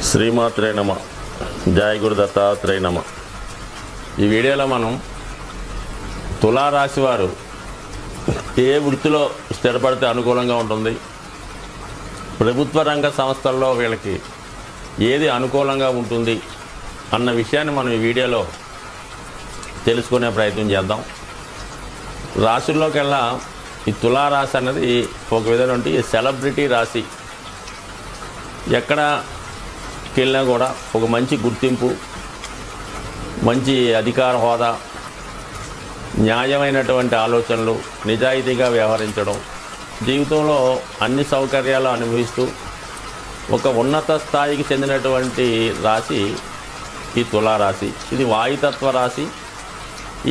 శ్రీమాత్రే నమ. జయ గురు దత్తాత్రేయ నమ. ఈ వీడియోలో మనం తులారాశి వారు ఏ వృత్తిలో స్థిరపడితే అనుకూలంగా ఉంటుంది, ప్రభుత్వ రంగ సంస్థల్లో వీళ్ళకి ఏది అనుకూలంగా ఉంటుంది అన్న విషయాన్ని మనం ఈ వీడియోలో తెలుసుకునే ప్రయత్నం చేద్దాం. రాశుల్లోకెల్లా ఈ తులారాశి అన్నది ఒక విధమైన సెలబ్రిటీ రాశి. ఎక్కడికి వెళ్ళినా కూడా ఒక మంచి గుర్తింపు, మంచి అధికార హోదా, న్యాయమైనటువంటి ఆలోచనలు, నిజాయితీగా వ్యవహరించడం, జీవితంలో అన్ని సౌకర్యాలు అనుభవిస్తూ ఒక ఉన్నత స్థాయికి చెందినటువంటి రాశి ఈ తులారాశి. ఇది వాయుతత్వ రాశి.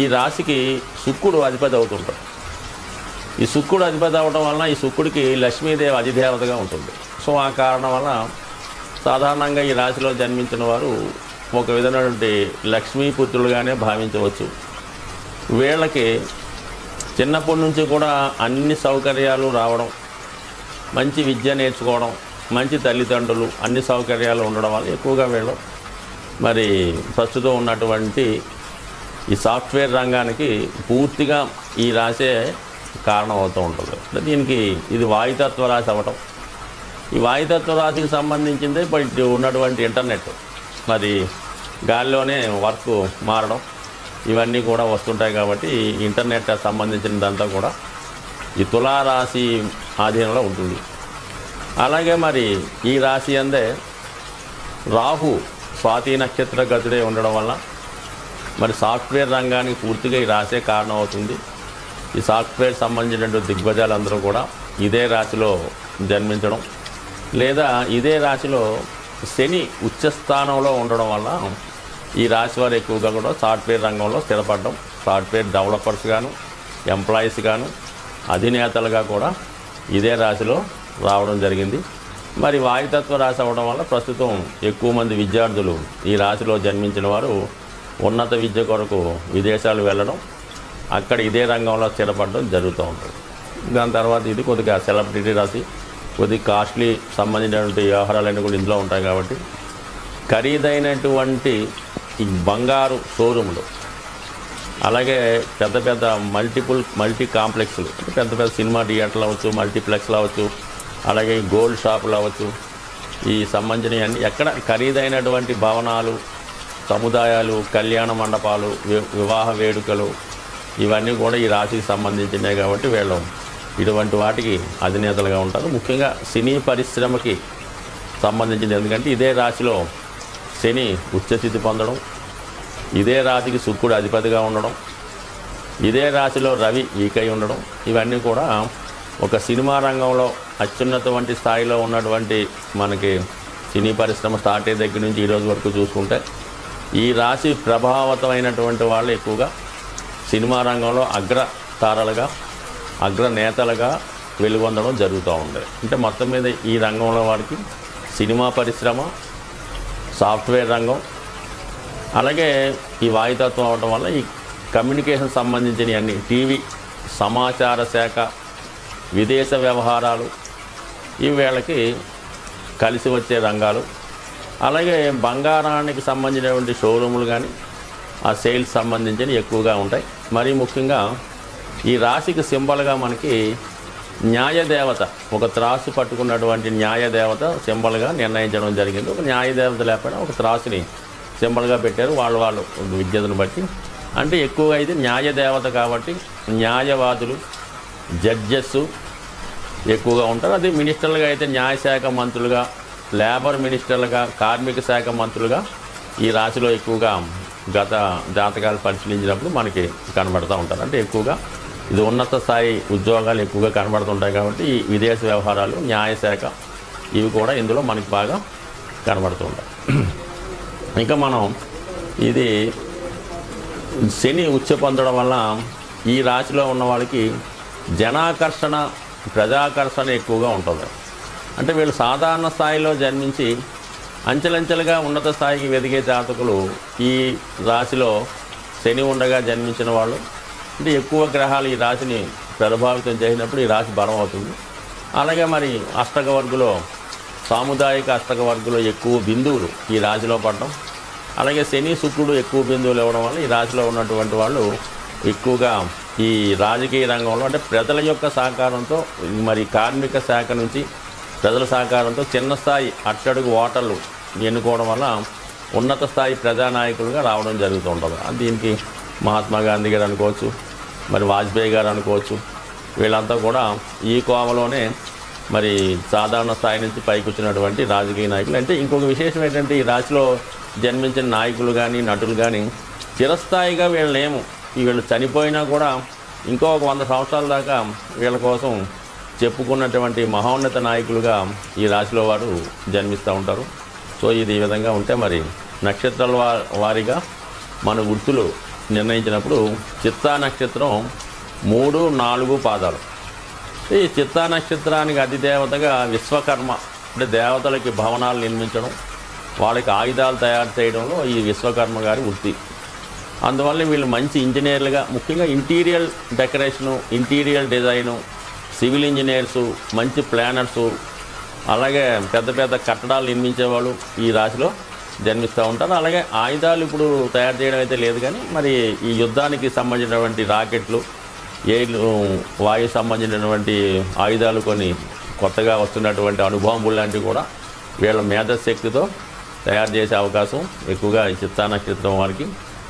ఈ రాశికి శుక్రుడు అధిపతి అవుతుంటాడు. ఈ శుక్రుడు అధిపతి అవ్వడం వలన ఈ శుక్రుడికి లక్ష్మీదేవి అధిదేవతగా ఉంటుంది. సో ఆ కారణం వల్ల సాధారణంగా ఈ రాశిలో జన్మించిన వారు ఒక విధమైనటువంటి లక్ష్మీపుత్రులుగానే భావించవచ్చు. వీళ్ళకి చిన్నప్పటి నుంచి కూడా అన్ని సౌకర్యాలు రావడం, మంచి విద్య నేర్చుకోవడం, మంచి తల్లిదండ్రులు, అన్ని సౌకర్యాలు ఉండడం వల్ల ఎక్కువగా వీళ్ళు మరి ప్రస్తుతం ఉన్నటువంటి ఈ సాఫ్ట్వేర్ రంగానికి పూర్తిగా ఈ రాశే కారణం అవుతూ ఉంటుంది. దీనికి ఇది వాయుతత్వ రాశి అవ్వటం, ఈ వాయుతత్వ రాశికి సంబంధించిందే ఇప్పుడు ఉన్నటువంటి ఇంటర్నెట్, మరి గాలిలోనే వర్క్ మారడం, ఇవన్నీ కూడా వస్తుంటాయి. కాబట్టి ఈ ఇంటర్నెట్ సంబంధించినదంతా కూడా ఈ తులారాశి ఆధీనంలో ఉంటుంది. అలాగే మరి ఈ రాశి అందే రాహు స్వాతి నక్షత్ర గతుడే ఉండడం వల్ల మరి సాఫ్ట్వేర్ రంగానికి పూర్తిగా ఈ రాశే కారణం అవుతుంది. ఈ సాఫ్ట్వేర్ సంబంధించినటువంటి దిగ్గజాలందరూ కూడా ఇదే రాశిలో జన్మించడం, లేదా ఇదే రాశిలో శని ఉచ్చస్థానంలో ఉండడం వల్ల ఈ రాశి వారు ఎక్కువగా కూడా సాఫ్ట్వేర్ రంగంలో స్థిరపడడం, సాఫ్ట్వేర్ డెవలపర్స్ గాను, ఎంప్లాయీస్ గాను, అధినేతలుగా కూడా ఇదే రాశిలో రావడం జరిగింది. మరి వాయుతత్వ రాశి అవ్వడం వల్ల ప్రస్తుతం ఎక్కువ మంది విద్యార్థులు ఈ రాశిలో జన్మించిన వారు ఉన్నత విద్య కొరకు విదేశాలు వెళ్ళడం, అక్కడ ఇదే రంగంలో స్థిరపడడం జరుగుతూ ఉంటుంది. దాని తర్వాత ఇది కొద్దిగా సెలబ్రిటీ రాశి, కొద్దిగా కాస్ట్లీ సంబంధించినటువంటి వ్యవహారాలన్నీ కూడా ఇందులో ఉంటాయి. కాబట్టి ఖరీదైనటువంటి ఈ బంగారు షోరూములు, అలాగే పెద్ద పెద్ద మల్టీ కాంప్లెక్స్లు, పెద్ద పెద్ద సినిమా థియేటర్లు అవ్వచ్చు, మల్టీప్లెక్స్లు అవ్వచ్చు, అలాగే గోల్డ్ షాపులు అవ్వచ్చు, ఈ సంబంధించినవన్నీ ఎక్కడ ఖరీదైనటువంటి భవనాలు, సముదాయాలు, కళ్యాణ మండపాలు, వివాహ వేడుకలు, ఇవన్నీ కూడా ఈ రాశికి సంబంధించినవి. కాబట్టి వీళ్ళు ఇటువంటి వాటికి అధినేతలుగా ఉంటారు. ముఖ్యంగా సినీ పరిశ్రమకి సంబంధించింది. ఎందుకంటే ఇదే రాశిలో శని ఉచ్చస్థితి పొందడం, ఇదే రాశికి శుక్రుడు అధిపతిగా ఉండడం, ఇదే రాశిలో రవి ఈకై ఉండడం, ఇవన్నీ కూడా ఒక సినిమా రంగంలో అత్యున్నతమైన స్థాయిలో ఉన్నటువంటి మనకి సినీ పరిశ్రమ స్టార్ట్ అయ్యే దగ్గర నుంచి ఈరోజు వరకు చూసుకుంటే ఈ రాశి ప్రభావితమైనటువంటి వాళ్ళు ఎక్కువగా సినిమా రంగంలో అగ్రతారలుగా, అగ్రనేతలుగా వెలుగొందడం జరుగుతూ ఉండేది. అంటే మొత్తం మీద ఈ రంగంలో వారికి సినిమా పరిశ్రమ, సాఫ్ట్వేర్ రంగం, అలాగే ఈ వాయుతత్వం అవడం వల్ల ఈ కమ్యూనికేషన్ సంబంధించిన అన్ని టీవీ, సమాచార శాఖ, విదేశ వ్యవహారాలు, ఇవి వీళ్ళకి కలిసి వచ్చే రంగాలు. అలాగే బంగారానికి సంబంధించినటువంటి షోరూములు కానీ ఆ సేల్స్ సంబంధించినవి ఎక్కువగా ఉంటాయి. మరీ ముఖ్యంగా ఈ రాశికి సింబల్గా మనకి న్యాయదేవత, ఒక త్రాసు పట్టుకున్నటువంటి న్యాయదేవత సింబల్గా నిర్ణయించడం జరిగింది. ఒక న్యాయదేవత లేకపోయినా ఒక త్రాసుని సింబల్గా పెట్టారు వాళ్ళు విద్యను బట్టి. అంటే ఎక్కువగా అయితే న్యాయదేవత కాబట్టి న్యాయవాదులు, జడ్జెస్ ఎక్కువగా ఉంటారు. అదే మినిస్టర్లుగా అయితే న్యాయశాఖ మంత్రులుగా, లేబర్ మినిస్టర్లుగా, కార్మిక శాఖ మంత్రులుగా ఈ రాశిలో ఎక్కువగా గత జాతకాలు పరిశీలించినప్పుడు మనకి కనబడుతూ ఉంటారు. అంటే ఎక్కువగా ఇది ఉన్నత స్థాయి ఉద్యోగాలు ఎక్కువగా కనబడుతుంటాయి. కాబట్టి ఈ విదేశ వ్యవహారాలు, న్యాయశాఖ, ఇవి కూడా ఇందులో మనకి బాగా కనబడుతుంటాయి. ఇంకా మనం ఇది శని ఉచ్చ పొందడం వల్ల ఈ రాశిలో ఉన్న వాళ్ళకి జనాకర్షణ, ప్రజాకర్షణ ఎక్కువగా ఉంటుంది. అంటే వీళ్ళు సాధారణ స్థాయిలో జన్మించి అంచెలంచెలుగా ఉన్నత స్థాయికి వెదిగే జాతకులు ఈ రాశిలో శని ఉండగా జన్మించిన వాళ్ళు. అంటే ఎక్కువ గ్రహాలు ఈ రాశిని ప్రభావితం చేసినప్పుడు ఈ రాశి బలం అవుతుంది. అలాగే మరి అష్టక వర్గులో సాముదాయిక అష్టక వర్గులో ఎక్కువ బిందువులు ఈ రాశిలో పడడం, అలాగే శని శుక్రుడు ఎక్కువ బిందువులు ఇవ్వడం వల్ల ఈ రాశిలో ఉన్నటువంటి వాళ్ళు ఎక్కువగా ఈ రాజకీయ రంగంలో అంటే ప్రజల యొక్క సహకారంతో, మరి కార్మిక శాఖ నుంచి ప్రజల సహకారంతో చిన్న స్థాయి అట్టడుగు ఓటర్లు ఎన్నుకోవడం వల్ల ఉన్నత స్థాయి ప్రజానాయకులుగా రావడం జరుగుతూ ఉంటుంది. దీనికి మహాత్మా గాంధీ గారు అనుకోవచ్చు, మరి వాజ్పేయి గారు అనుకోవచ్చు, వీళ్ళంతా కూడా ఈ కోవలోనే మరి సాధారణ స్థాయి నుంచి పైకి వచ్చినటువంటి రాజకీయ నాయకులు. అంటే ఇంకొక విశేషం ఏంటంటే ఈ రాశిలో జన్మించిన నాయకులు కానీ నటులు కానీ చిరస్థాయిగా వీళ్ళు చనిపోయినా కూడా ఇంకో ఒక 100 సంవత్సరాల దాకా వీళ్ళ కోసం చెప్పుకున్నటువంటి మహోన్నత నాయకులుగా ఈ రాశిలో వారు జన్మిస్తూ ఉంటారు. సో ఇది ఈ విధంగా ఉంటే మరి నక్షత్రాల వారీగా మన వృత్తులు నిర్ణయించినప్పుడు చిత్తా నక్షత్రం 3, 4 పాదాలు. ఈ చిత్తా నక్షత్రానికి అధిదేవతగా విశ్వకర్మ, అంటే దేవతలకి భవనాలు నిర్మించడం, వాళ్ళకి ఆయుధాలు తయారు చేయడంలో ఈ విశ్వకర్మ గారి వృత్తి. అందువల్ల వీళ్ళు మంచి ఇంజనీర్లుగా, ముఖ్యంగా interior decoration, interior design, civil engineers, మంచి ప్లానర్సు, అలాగే పెద్ద పెద్ద కట్టడాలు నిర్మించేవాళ్ళు ఈ రాశిలో జన్మిస్తూ ఉంటారు. అలాగే ఆయుధాలు ఇప్పుడు తయారు చేయడం అయితే లేదు, కానీ మరి ఈ యుద్ధానికి సంబంధించినటువంటి రాకెట్లు, వాయు సంబంధించినటువంటి ఆయుధాలు కొన్ని కొత్తగా వస్తున్నటువంటి అణుబాంబులు లాంటివి కూడా వీళ్ళ మేధశక్తితో తయారు చేసే అవకాశం ఎక్కువగా ఈ చిత్తా నక్షత్రం వారికి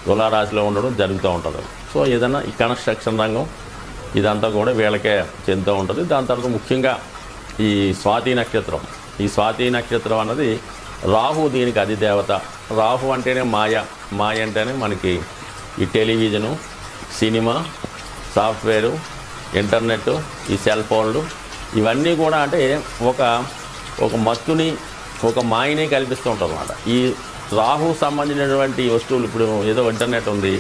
తులారాశిలో ఉండడం జరుగుతూ ఉంటుంది. సో ఏదైనా ఈ కన్స్ట్రక్షన్ రంగం ఇదంతా కూడా వీళ్ళకే చెందుతూ ఉంటుంది. దాని తర్వాత ముఖ్యంగా ఈ స్వాతి నక్షత్రం, ఈ స్వాతి నక్షత్రం అన్నది రాహు దీనికి అధిదేవత. రాహు అంటేనే మాయ అంటేనే మనకి ఈ టెలివిజను, సినిమా, సాఫ్ట్వేరు, ఇంటర్నెట్, ఈ సెల్ ఫోన్లు, ఇవన్నీ కూడా అంటే ఒక మత్తుని, ఒక మాయని కల్పిస్తూ ఉంటుంది అన్నమాట. ఈ రాహు సంబంధించినటువంటి వస్తువులు, ఇప్పుడు ఏదో ఇంటర్నెట్ ఉంది,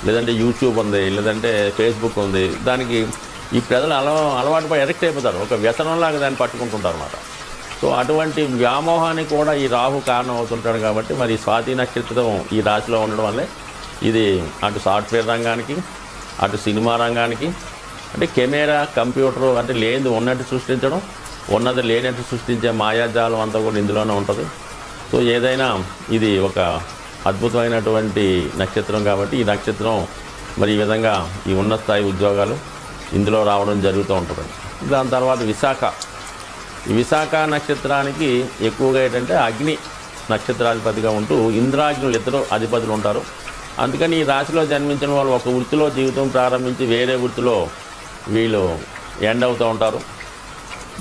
లేదంటే యూట్యూబ్ ఉంది, లేదంటే ఫేస్బుక్ ఉంది, దానికి ఈ ప్రజలు అలవాటు పడి ఎడిక్ట్ అయిపోతారు, ఒక వ్యసనంలాగా దాన్ని పట్టుకుంటుంటారు అన్నమాట. సో అటువంటి వ్యామోహానికి కూడా ఈ రాహు కారణం అవుతుంటాడు. కాబట్టి మరి స్వాతి నక్షత్రం ఈ రాశిలో ఉండడం వల్లే ఇది అటు సాఫ్ట్వేర్ రంగానికి, అటు సినిమా రంగానికి, అంటే కెమెరా, కంప్యూటరు, అంటే లేనిది ఉన్నట్టు సృష్టించడం, ఉన్నది లేనట్టు సృష్టించే మాయాజాలం అంతా కూడా ఇందులోనే ఉంటుంది. సో ఏదైనా ఇది ఒక అద్భుతమైనటువంటి నక్షత్రం కాబట్టి ఈ నక్షత్రం మరి ఈ విధంగా ఈ ఉన్నత స్థాయి ఉద్యోగాలు ఇందులో రావడం జరుగుతూ ఉంటుంది. దాని తర్వాత ఈ విశాఖ నక్షత్రానికి ఎక్కువగా ఏంటంటే అగ్ని నక్షత్రాధిపతిగా ఉంటూ ఇంద్రాగ్నులు ఇద్దరు అధిపతులు ఉంటారు. అందుకని ఈ రాశిలో జన్మించిన వాళ్ళు ఒక వృత్తిలో జీవితం ప్రారంభించి వేరే వృత్తిలో వీళ్ళు ఎండ్ అవుతూ ఉంటారు.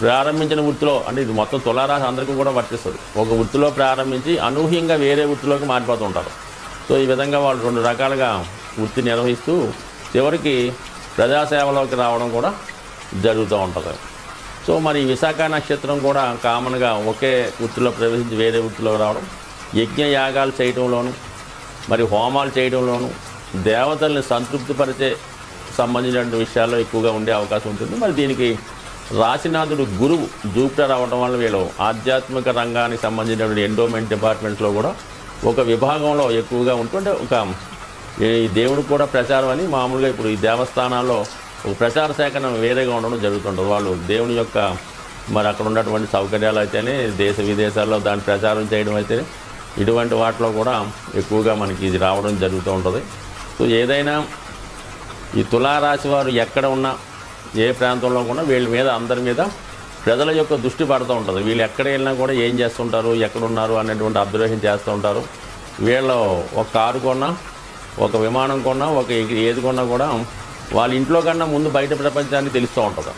ప్రారంభించిన వృత్తిలో, అంటే ఇది మొత్తం తులారాశి అందరికీ కూడా వర్తిస్తుంది, ఒక వృత్తిలో ప్రారంభించి అనూహ్యంగా వేరే వృత్తిలోకి మారిపోతూ ఉంటారు. సో ఈ విధంగా వాళ్ళు 2 రకాలుగా వృత్తి నిర్వహిస్తూ చివరికి ప్రజాసేవలోకి రావడం కూడా జరుగుతూ ఉంటుంది. సో మరి విశాఖ నక్షత్రం కూడా కామన్గా ఒకే వృత్తిలో ప్రవేశించి వేరే వృత్తిలోకి రావడం, యజ్ఞ యాగాలు చేయడంలోను, మరి హోమాలు చేయడంలోను, దేవతల్ని సంతృప్తిపరిచే సంబంధించిన విషయాల్లో ఎక్కువగా ఉండే అవకాశం ఉంటుంది. మరి దీనికి రాశినాథుడు గురువు జూపిటర్ అవ్వడం వల్ల వీళ్ళు ఆధ్యాత్మిక రంగానికి సంబంధించినటువంటి ఎండోమెంట్ డిపార్ట్మెంట్స్లో కూడా ఒక విభాగంలో ఎక్కువగా ఉంటుంటే ఈ దేవుడు కూడా ప్రచారం అని మామూలుగా ఇప్పుడు ఈ దేవస్థానాల్లో ఒక ప్రచార సేకరణ వేరేగా ఉండడం జరుగుతుంటుంది. వాళ్ళు దేవుని యొక్క మరి అక్కడ ఉన్నటువంటి సౌకర్యాలు అయితేనే, దేశ విదేశాల్లో దాన్ని ప్రచారం చేయడం అయితేనే, ఇటువంటి వాటిలో కూడా ఎక్కువగా మనకి ఇది రావడం జరుగుతూ ఉంటుంది. సో ఏదైనా ఈ తులారాశి వారు ఎక్కడ ఉన్నా, ఏ ప్రాంతంలో కూడా వీళ్ళ మీద, అందరి మీద ప్రజల యొక్క దృష్టి పడుతూ ఉంటుంది. వీళ్ళు ఎక్కడ వెళ్ళినా కూడా ఏం చేస్తుంటారు, ఎక్కడున్నారు అనేటువంటి అబ్జర్వేషన్ చేస్తూ ఉంటారు. వీళ్ళు ఒక కారు కొన్నా, ఒక విమానం కొన్నా, ఏది కొన్నా కూడా వాళ్ళ ఇంట్లో కన్నా ముందు బయట ప్రపంచానికి తెలుస్తూ ఉంటుంది.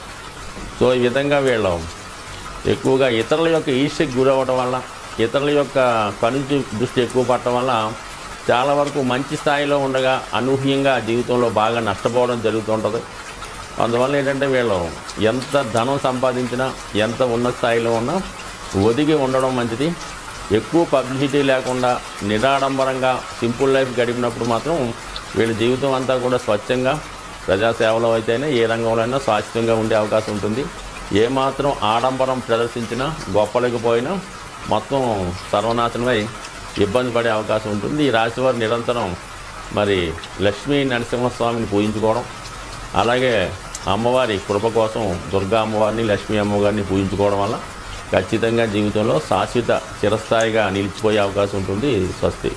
సో ఈ విధంగా వీళ్ళు ఎక్కువగా ఇతరుల యొక్క ఈర్ష్యకు గురవ్వడం వల్ల, ఇతరుల యొక్క కనుచి దృష్టి ఎక్కువ పడటం వల్ల చాలా వరకు మంచి స్థాయిలో ఉండగా అనూహ్యంగా జీవితంలో బాగా నష్టపోవడం జరుగుతుంటుంది. అందువల్ల ఏంటంటే వీళ్ళు ఎంత ధనం సంపాదించినా, ఎంత ఉన్నత స్థాయిలో ఉన్నా ఒదిగి ఉండడం మంచిది. ఎక్కువ పబ్లిసిటీ లేకుండా నిరాడంబరంగా సింపుల్ లైఫ్ గడిపినప్పుడు మాత్రం వీళ్ళ జీవితం అంతా కూడా స్వచ్ఛంగా ప్రజాసేవలో అయితేనే ఏ రంగంలో అయినా శాశ్వతంగా ఉండే అవకాశం ఉంటుంది. ఏమాత్రం ఆడంబరం ప్రదర్శించినా, గొప్పలకు పోయినా మొత్తం సర్వనాశనమై ఇబ్బంది పడే అవకాశం ఉంటుంది. ఈ రాశివారు నిరంతరం మరి లక్ష్మీ నరసింహస్వామిని పూజించుకోవడం, అలాగే అమ్మవారి కృప కోసం దుర్గా అమ్మవారిని, లక్ష్మీ అమ్మవారిని పూజించుకోవడం వల్ల ఖచ్చితంగా జీవితంలో శాశ్వత చిరస్థాయిగా నిలిచిపోయే అవకాశం ఉంటుంది. స్వస్తి.